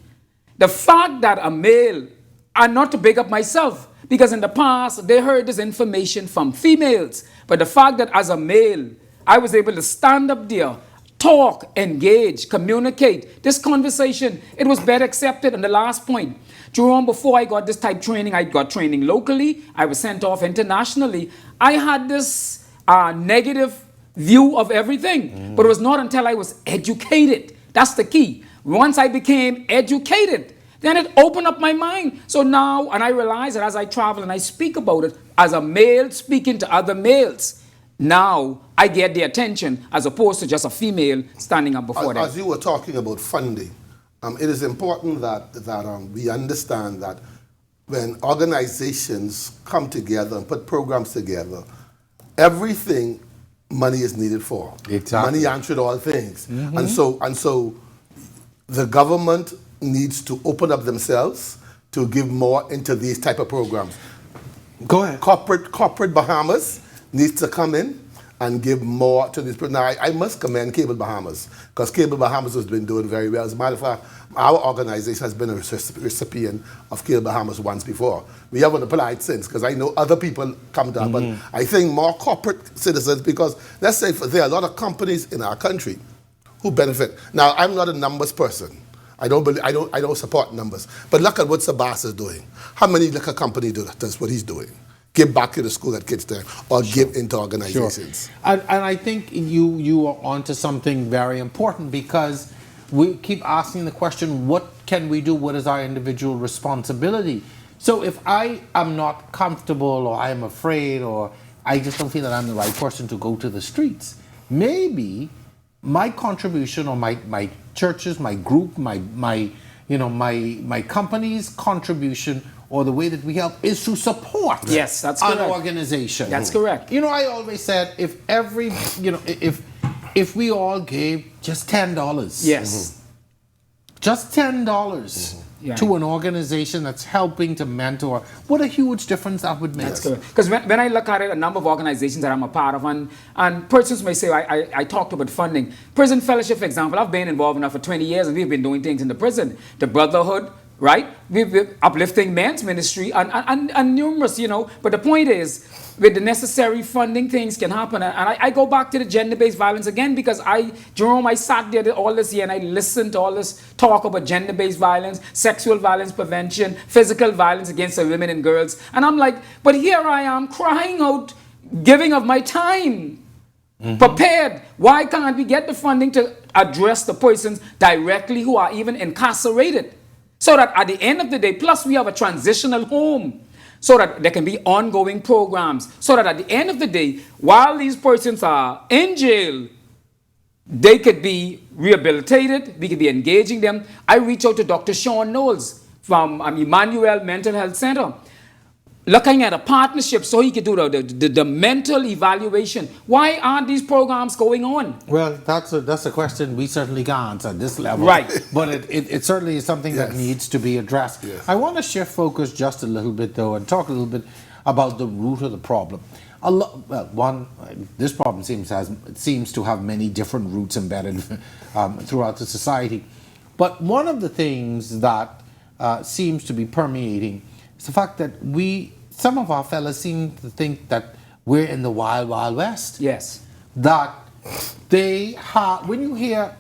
S3: The fact that a male, and not to big up myself, because in the past they heard this information from females, but the fact that as a male, I was able to stand up there, talk, engage, communicate. This conversation, it was better accepted. And the last point, Jerome, before I got this type training, I got training locally. I was sent off internationally. I had this negative view of everything. But it was not until I was educated. That's the key. Once I became educated, then it opened up my mind. So now, and I realize that as I travel and I speak about it, as a male speaking to other males, now I get the attention as opposed to just a female standing up before them.
S2: As you were talking about funding, it is important that we understand that when organizations come together and put programs together, everything money is needed for.
S1: Exactly.
S2: Money answered all things. And so the government needs to open up themselves to give more into these type of programs.
S1: Go ahead.
S2: Corporate Bahamas needs to come in and give more to this. Now, I must commend Cable Bahamas, because Cable Bahamas has been doing very well. As a matter of fact, our organization has been a recipient of Cable Bahamas once before. We haven't applied since, because I know other people come down, but I think more corporate citizens, because let's say there are a lot of companies in our country who benefit. Now, I'm not a numbers person. I don't support numbers. But look at what Sabas is doing. How many liquor companies does what he's doing? Give back to the school that kids there, or give into organizations.
S1: Sure. And I think you are onto something very important, because we keep asking the question, what can we do? What is our individual responsibility? So if I am not comfortable, or I am afraid, or I just don't feel that I'm the right person to go to the streets, maybe my contribution, or my churches, my group, my company's contribution, or the way that we help, is to support
S3: that's
S1: an
S3: correct.
S1: organization.
S3: That's correct.
S1: I always said, if we all gave just $10,
S3: Yes.
S1: just $10 to an organization that's helping to mentor, what a huge difference that would make.
S3: That's good. Because when I look at it, a number of organizations that I'm a part of, and persons may say, I talked about funding. Prison Fellowship, for example, I've been involved in that for 20 years, and we've been doing things in the prison. The Brotherhood, right? We're uplifting men's ministry and numerous, But the point is, with the necessary funding, things can happen. And I go back to the gender-based violence again, because Jerome, I sat there all this year and I listened to all this talk about gender-based violence, sexual violence prevention, physical violence against the women and girls. And I'm like, but here I am crying out, giving of my time. Prepared. Why can't we get the funding to address the persons directly who are even incarcerated. So that at the end of the day, plus we have a transitional home, so that there can be ongoing programs, so that at the end of the day, while these persons are in jail, they could be rehabilitated, we could be engaging them. I reached out to Dr. Sean Knowles from Emmanuel Mental Health Center, looking at a partnership so he could do the mental evaluation. Why aren't these programs going on?
S1: Well, that's a question we certainly can't answer at this level.
S3: Right.
S1: But it certainly is something that needs to be addressed.
S2: Yes.
S1: I want to shift focus just a little bit, though, and talk a little bit about the root of the problem. This problem seems to have many different roots embedded throughout the society. But one of the things that seems to be permeating is the fact that some of our fellas seem to think that we're in the wild, wild west.
S3: Yes.
S1: That they have, when you hear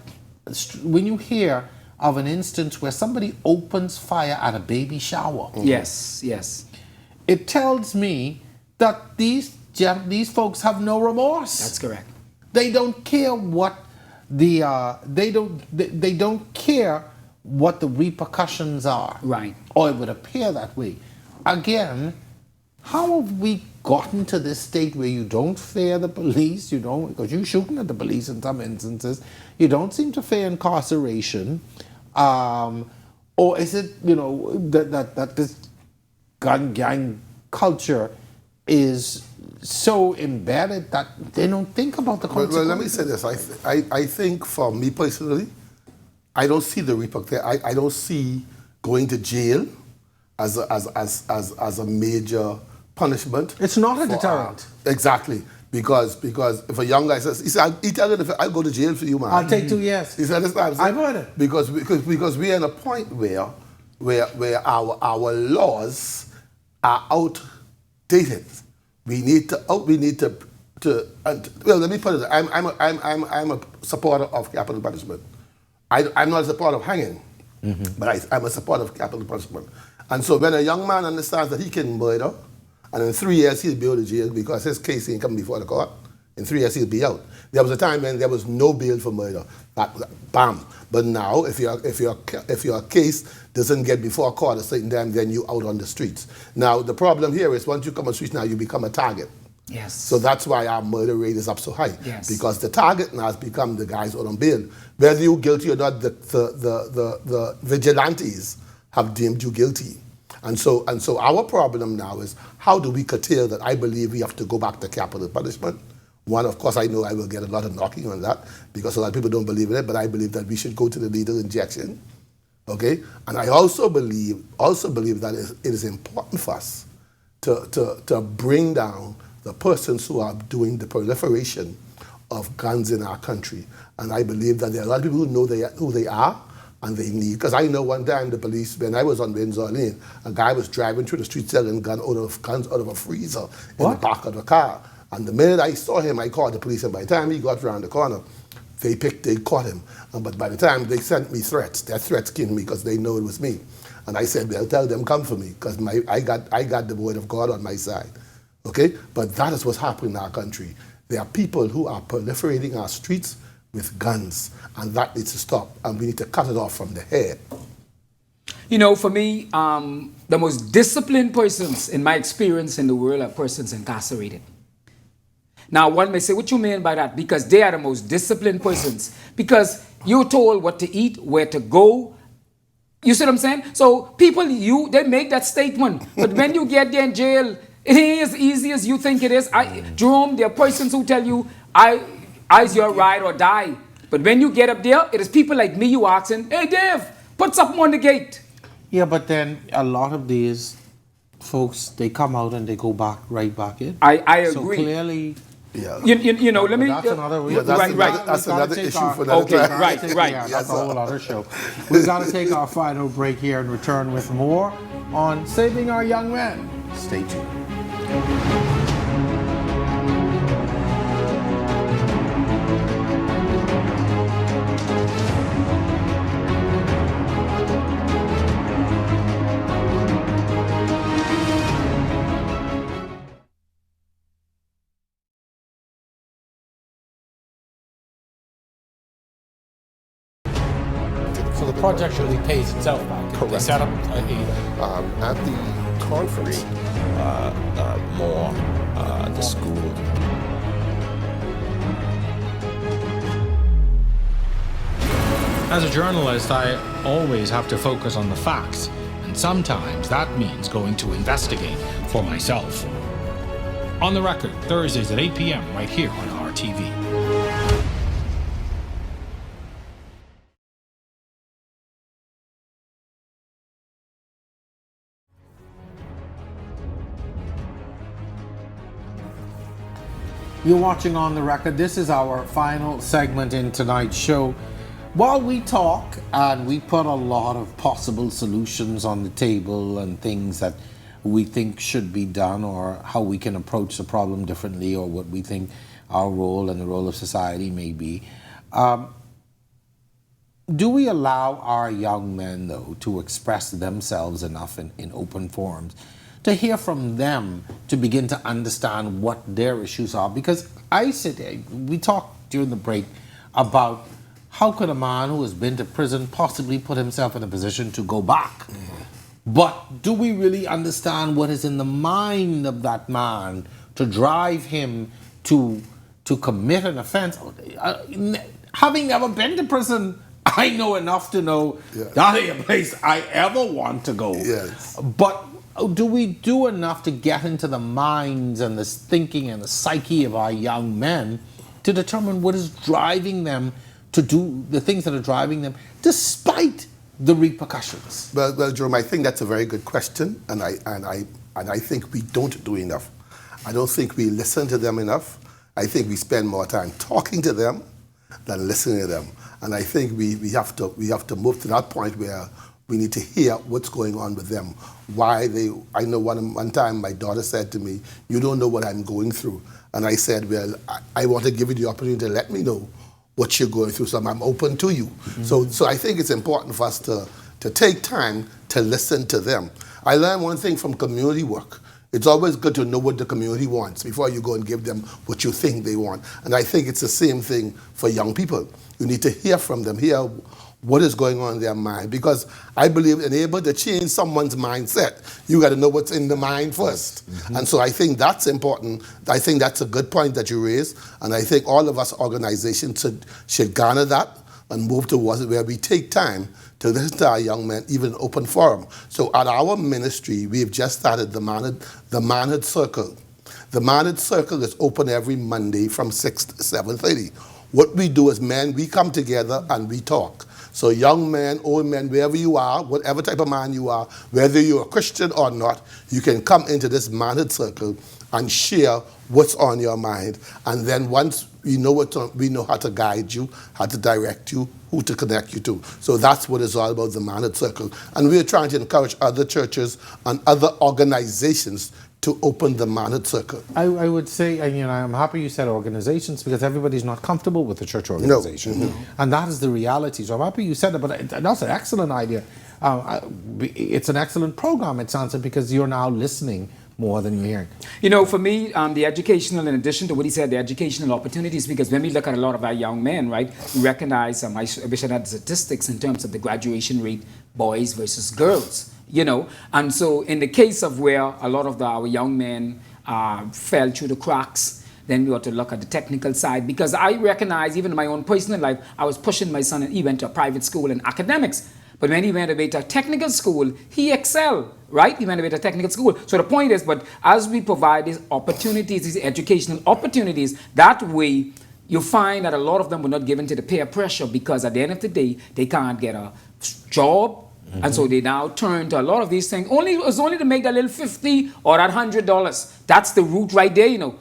S1: of an instance where somebody opens fire at a baby shower.
S3: Yes, yes.
S1: It tells me that these folks have no remorse.
S3: That's correct.
S1: They don't care what they don't care what the repercussions are.
S3: Right.
S1: Or it would appear that way. Again, how have we gotten to this state where you don't fear the police, because you're shooting at the police in some instances, you don't seem to fear incarceration, or is it, that this gun gang culture is so embedded that they don't think about the consequences?
S2: Well, let me say this. I think for me personally, I don't see the repercussion. I don't see going to jail as a major punishment.
S1: It's not a deterrent.
S2: Exactly. Because if a young guy says, he said, I'll go to jail for you, man.
S1: I'll take 2 years.
S2: He said,
S1: I've heard it.
S2: Because we're in a point where our laws are outdated. We need to well, let me put it. I'm a supporter of capital punishment. I'm not a supporter of hanging, but I'm a supporter of capital punishment. And so when a young man understands that he can murder, and in 3 years he'll be out of jail because his case ain't coming before the court, in 3 years he'll be out. There was a time when there was no bail for murder. Bam. But now, if your case doesn't get before court a certain time, then you're out on the streets. Now, the problem here is once you come on the streets now, you become a target.
S3: Yes.
S2: So that's why our murder rate is up so high.
S3: Yes.
S2: Because the target now has become the guys out on bail. Whether you're guilty or not, the vigilantes have deemed you guilty. And so our problem now is how do we curtail that? I believe we have to go back to capital punishment. One, of course, I know I will get a lot of knocking on that because a lot of people don't believe in it, but I believe that we should go to the lethal injection. Okay? And I also believe that it is important for us to bring down the persons who are doing the proliferation of guns in our country. And I believe that there are a lot of people who know who they are and they need. Because I know one time the police, when I was on Windsor Lane, a guy was driving through the street selling guns out of a freezer in the back of the car. And the minute I saw him, I called the police. And by the time he got around the corner, they caught him. But by the time they sent me threats, their threats came me because they know it was me. And I said, well, tell them come for me because I got the word of God on my side. Okay? But that is what's happening in our country. There are people who are proliferating our streets with guns, and that needs to stop, and we need to cut it off from the head.
S3: You know, for me, the most disciplined persons in my experience in the world are persons incarcerated. Now, one may say, what you mean by that? Because they are the most disciplined persons. Because you're told what to eat, where to go. You see what I'm saying? So people, they make that statement. But when you get there in jail, it ain't as easy as you think it is. Jerome, there are persons who tell you, I's your ride or die. But when you get up there, it is people like me you asking, hey Dave, put something on the gate.
S1: Yeah, but then a lot of these folks, they come out and they go right back in.
S3: I agree.
S1: So clearly,
S2: Yeah.
S3: You know, let me.
S1: that's another
S2: that's another issue for another
S3: Okay,
S2: time.
S3: right.
S1: Yeah, that's a whole other show. We've got to take our final break here and return with more on saving our young men. Stay tuned.
S4: project really pays itself back. They
S5: Correct.
S4: set up
S5: At the conference, the school.
S4: As a journalist, I always have to focus on the facts, and sometimes that means going to investigate for myself. On the Record, Thursdays at 8 p.m. right here on RTV.
S1: You're watching On the Record. This is our final segment in tonight's show. While we talk and we put a lot of possible solutions on the table and things that we think should be done or how we can approach the problem differently or what we think our role and the role of society may be, do we allow our young men, though, to express themselves enough in open forums, to hear from them, to begin to understand what their issues are? Because we talked during the break about how could a man who has been to prison possibly put himself in a position to go back? But do we really understand what is in the mind of that man to drive him to commit an offense? Having never been to prison, I know enough to know that ain't a place I ever want to go.
S2: Yes.
S1: But do we do enough to get into the minds and the thinking and the psyche of our young men to determine what is driving them to do the things that are driving them, despite the repercussions?
S2: Well, Jerome, I think that's a very good question, and I think we don't do enough. I don't think we listen to them enough. I think we spend more time talking to them than listening to them. And I think we have to move to that point where we need to hear what's going on with them. I know one time my daughter said to me, "You don't know what I'm going through." And I said, "Well, I want to give you the opportunity to let me know what you're going through, so I'm open to you." Mm-hmm. So I think it's important for us to take time to listen to them. I learned one thing from community work. It's always good to know what the community wants before you go and give them what you think they want. And I think it's the same thing for young people. You need to hear from them, hear what is going on in their mind. Because I believe in able to change someone's mindset, you got to know what's in the mind first. Mm-hmm. And so I think that's important. I think that's a good point that you raised. And I think all of us organizations should garner that and move towards it where we take time to listen to our young men, even open forum. So at our ministry, we've just started the Manhood Circle. The Manhood Circle is open every Monday from 6 to 7:30. What we do is, men, we come together and we talk. So young men, old men, wherever you are, whatever type of man you are, whether you're a Christian or not, you can come into this Manhood Circle and share what's on your mind. And then once we know how to guide you, how to direct you, who to connect you to. So that's what it's all about, the Manhood Circle. And we're trying to encourage other churches and other organizations to open the Manhood Circle.
S1: I would say, I'm happy you said organizations, because everybody's not comfortable with the church organization. No. Mm-hmm. And that is the reality. So I'm happy you said it, but that's an excellent idea. It's an excellent program, it sounds like, because you're now listening more than you're hearing.
S3: For me, the educational, in addition to what he said, the educational opportunities, because when we look at a lot of our young men, right, we recognize, I wish I had statistics in terms of the graduation rate, boys versus girls. And so in the case of where a lot of our young men fell through the cracks, then we ought to look at the technical side, because I recognize, even in my own personal life, I was pushing my son, and he went to a private school in academics. But when he went away to a technical school, he excelled, right? He went away to a technical school. So the point is, but as we provide these opportunities, these educational opportunities, that way you find that a lot of them were not given to the peer pressure, because at the end of the day, they can't get a job. Mm-hmm. And so they now turn to a lot of these things. It's only to make that little $50 or that $100. That's the root right there,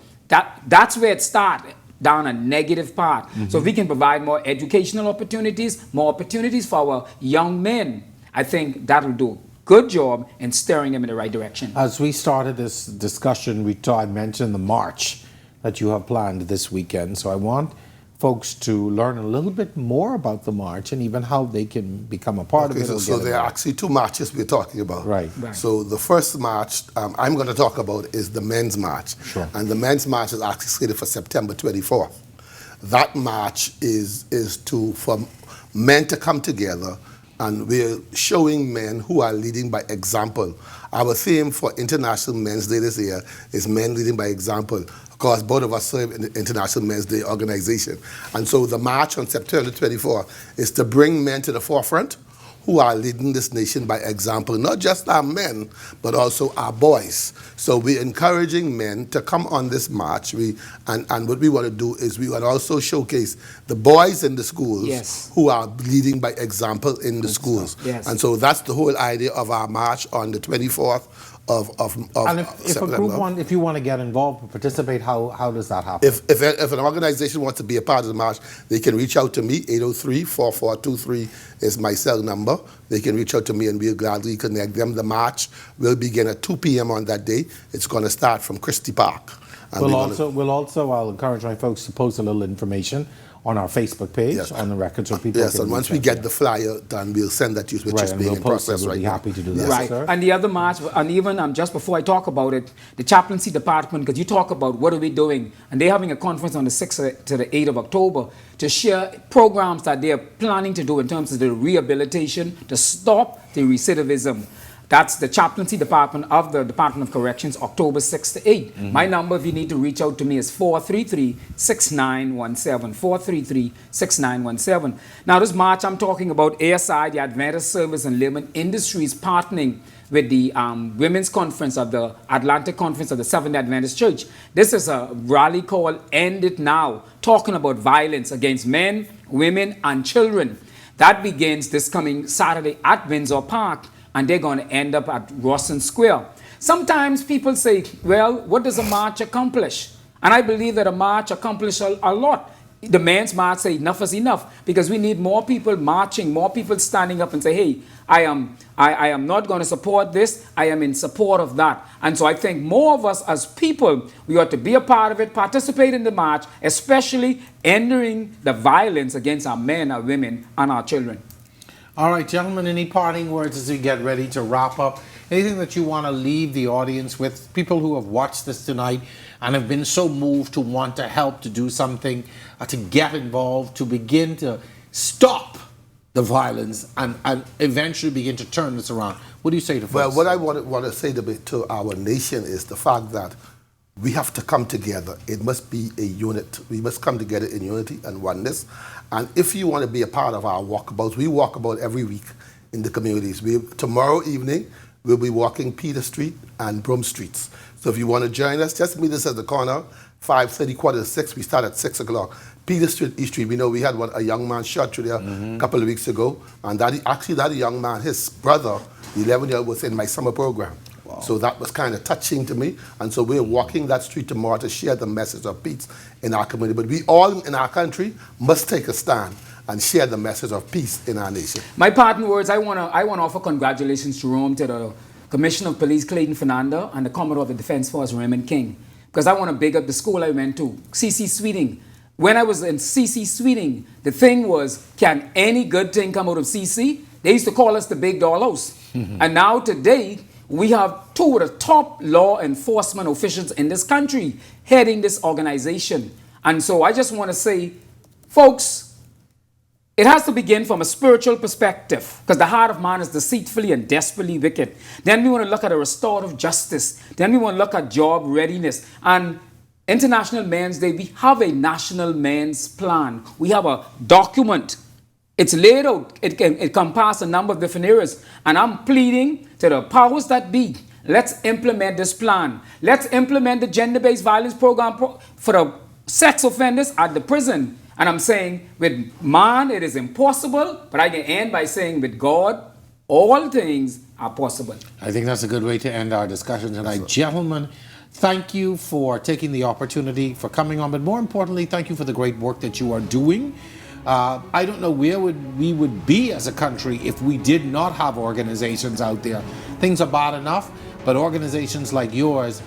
S3: That's where it started, down a negative path. Mm-hmm. So if we can provide more educational opportunities, more opportunities for our young men, I think that will do a good job in steering them in the right direction.
S1: As we started this discussion, I mentioned the march that you have planned this weekend. So I want folks to learn a little bit more about the march and even how they can become a part of it.
S2: So there are actually two marches we're talking about.
S1: Right.
S2: So the first march I'm going to talk about is the men's march.
S1: Sure.
S2: And the men's march is actually slated for September 24th. That march is for men to come together and we're showing men who are leading by example. Our theme for International Men's Day this year is Men Leading by Example. Of course, both of us serve in the International Men's Day organization. And so the march on September 24 is to bring men to the forefront who are leading this nation by example, not just our men, but also our boys. So we're encouraging men to come on this march. And what we want to do is we want to also showcase the boys in the schools
S3: Yes.
S2: who are leading by example in the schools.
S3: Yes.
S2: And so that's the whole idea of our march on the 24th of
S1: And if a
S2: September.
S1: group if you want to get involved and participate, how does that happen?
S2: If an organization wants to be a part of the march, they can reach out to me. 803-4423 is my cell number. They can reach out to me and we'll gladly connect them. The march will begin at 2 p.m. on that day. It's going to start from Christie Park. And
S1: I'll encourage my folks to post a little information on our Facebook page,
S2: Yes.
S1: on the record, so people
S2: Yes,
S1: can
S2: and once
S1: reach
S2: we
S1: out
S2: get the flyer done, we'll send that to you, which
S1: Right,
S2: is
S1: and
S2: being
S1: we'll
S2: in
S1: post it.
S2: process
S1: We'll
S2: right
S1: be
S2: now.
S1: happy to do
S2: Yes.
S1: that.
S3: Right.
S1: sir.
S3: And the other march, and even just before I talk about it, the chaplaincy department, because you talk about what are we doing, and they're having a conference on the 6th to the 8th of October to share programs that they're planning to do in terms of the rehabilitation to stop the recidivism. That's the chaplaincy department of the Department of Corrections, October 6th to 8th. My number, if you need to reach out to me, is 433-6917, 433-6917. Now, this march I'm talking about, ASI, the Adventist Service and Layman Industries, partnering with the Women's Conference of the Atlantic Conference of the Seventh Adventist Church. This is a rally called End It Now, talking about violence against men, women, and children. That begins this coming Saturday at Windsor Park, and they're going to end up at Rawson Square. Sometimes people say, well, what does a march accomplish? And I believe that a march accomplishes a lot. The men's march say enough is enough, because we need more people marching, more people standing up and say, hey, I am not going to support this, I am in support of that. And so I think more of us as people, we ought to be a part of it, participate in the march, especially ending the violence against our men, our women, and our children.
S1: All right, gentlemen, any parting words as we get ready to wrap up? Anything that you want to leave the audience with? People who have watched this tonight and have been so moved to want to help, to do something, to get involved, to begin to stop the violence and eventually begin to turn this around. What do you say to folks?
S2: Well, what I want to say to our nation is the fact that we have to come together. It must be a unit. We must come together in unity and oneness. And if you want to be a part of our walkabouts, we walk about every week in the communities. Tomorrow evening, we'll be walking Peter Street and Broome Streets. So if you want to join us, just meet us at the corner, 5:30, 5:45. We start at 6 o'clock. Peter Street, East Street. We know we had a young man shot through there a couple of weeks ago. And that young man, his brother, 11-year-old, was in my summer program. Wow. So that was kind of touching to me. And so we're walking that street tomorrow to share the message of peace in our community. But we all in our country must take a stand and share the message of peace in our nation.
S3: My parting words, I want to offer congratulations, Jerome, to the Commissioner of Police, Clayton Fernanda, and the Commodore of the Defense Force, Raymond King. Because I want to big up the school I went to, C.C. Sweeting. When I was in C.C. Sweeting, the thing was, can any good thing come out of C.C.? They used to call us the big dollhouse. And now today, we have two of the top law enforcement officials in this country heading this organization. And so I just want to say, folks, it has to begin from a spiritual perspective, because the heart of man is deceitfully and desperately wicked. Then we want to look at a restorative justice. Then we want to look at job readiness. And International Men's Day, we have a national men's plan. We have a document. It's laid out. It can pass a number of different areas. And I'm pleading to the powers that be, let's implement this plan. Let's implement the gender-based violence program for the sex offenders at the prison. And I'm saying, with man, it is impossible, but I can end by saying, with God, all things are possible.
S1: I think that's a good way to end our discussion tonight. Gentlemen, thank you for taking the opportunity, for coming on, but more importantly, thank you for the great work that you are doing. I don't know where we would be as a country if we did not have organizations out there. Things are bad enough, but organizations like yours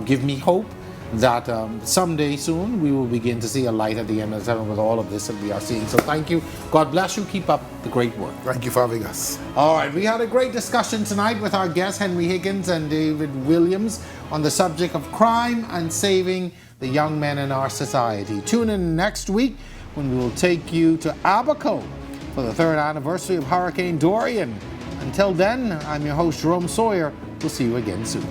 S1: give me hope that someday soon we will begin to see a light at the end of the tunnel with all of this that we are seeing. So thank you. God bless you. Keep up the great work.
S2: Thank you for having us.
S1: All right, we had a great discussion tonight with our guests, Henry Higgins and David Williams, on the subject of crime and saving the young men in our society. Tune in next week when we will take you to Abaco for the 3rd anniversary of Hurricane Dorian. Until then, I'm your host, Jerome Sawyer. We'll see you again soon.